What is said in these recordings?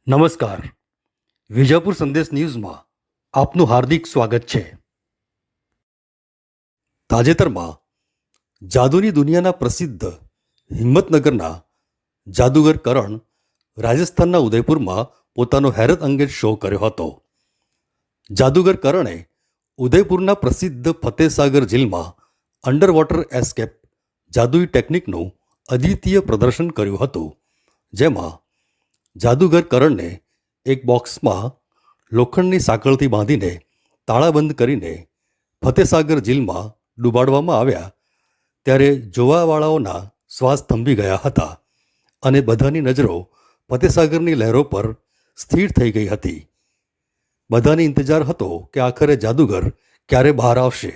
નમસ્કાર. વિજાપુર સંદેશ ન્યૂઝમાં આપનું હાર્દિક સ્વાગત છે. તાજેતરમાં જાદુની દુનિયાના પ્રસિદ્ધ હિંમતનગરના જાદુગર કરણ રાજસ્થાનના ઉદયપુરમાં પોતાનો હેરત અંગેજ શો કર્યો હતો. જાદુગર કરણે ઉદયપુરના પ્રસિદ્ધ ફતેસાગર ઝીલમાં અંડર વોટર એસ્કેપ જાદુઈ ટેકનિકનું અદ્વિતીય પ્રદર્શન કર્યું હતું, જેમાં જાદુગર કરણને એક બોક્સમાં લોખંડની સાંકળથી બાંધીને તાળાબંધ કરીને ફતેસાગર ઝીલમાં ડૂબાડવામાં આવ્યા, ત્યારે જોવાવાળાઓના શ્વાસ થંભી ગયા હતા અને બધાની નજરો ફતેસાગરની લહેરો પર સ્થિર થઈ ગઈ હતી. બધાને ઇંતજાર હતો કે આખરે જાદુગર ક્યારે બહાર આવશે.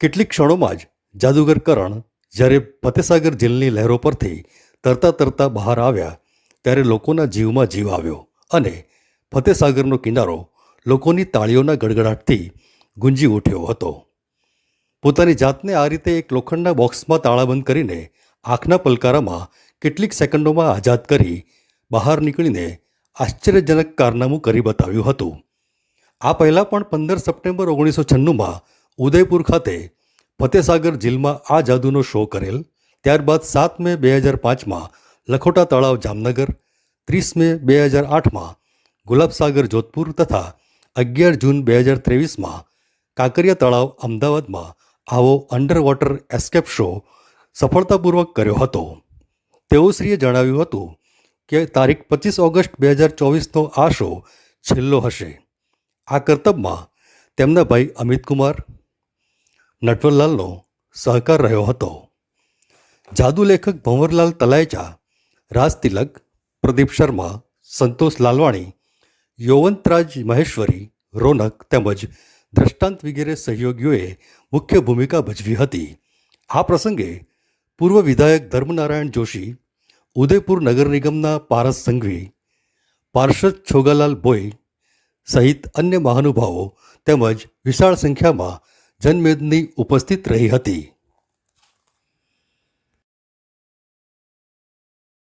કેટલીક ક્ષણોમાં જ જાદુગર કરણ જ્યારે ફતેસાગર ઝીલની લહેરો પરથી તરતા તરતા બહાર આવ્યા, ત્યારે લોકોના જીવમાં જીવ આવ્યો અને ફતેસાગરનો કિનારો લોકોની તાળીઓના ગડગડાટથી ગુંજી ઉઠ્યો હતો. પોતાની જાતને આ રીતે એક લોખંડના બોક્સમાં તાળાબંધ કરીને આંખના પલકારામાં કેટલીક સેકન્ડોમાં આઝાદ કરી બહાર નીકળીને આશ્ચર્યજનક કારનામું કરી બતાવ્યું હતું. આ પહેલાં પણ 15 સપ્ટેમ્બર 1996માં ઉદયપુર ખાતે ફતેસાગર ઝીલમાં આ જાદુનો શો કરેલ. ત્યારબાદ 7 મે 2005માં લખોટા તળાવ જામનગર, 30 મે 2008માં ગુલાબસાગર જોધપુર તથા 11 જૂન 2023માં કાંકરિયા તળાવ અમદાવાદમાં આવો અંડર વોટર એસ્કેપ શો સફળતાપૂર્વક કર્યો હતો. તેઓશ્રીએ જણાવ્યું હતું કે તારીખ 25 ઓગસ્ટ 2024નો આ શો છેલ્લો હશે. આ કરતબમાં તેમના ભાઈ અમિતકુમાર નટવરલાલનો સહકાર રહ્યો હતો. જાદુ લેખક ભંવરલાલ તલાયચા, રાજ તિલક, પ્રદીપ શર્મા, સંતોષ લાલવાણી, યૌવંતરાજ મહેશ્વરી, રોનક તેમજ દ્રષ્ટાંત વગેરે સહયોગીઓએ મુખ્ય ભૂમિકા ભજવી હતી. આ પ્રસંગે પૂર્વ વિધાયક ધર્મનારાયણ જોશી, ઉદયપુર નગર નિગમના પારસ સંઘવી, પાર્ષદ છોગાલાલ ભોઈ સહિત અન્ય મહાનુભાવો તેમજ વિશાળ સંખ્યામાં જનમેદની ઉપસ્થિત રહી હતી.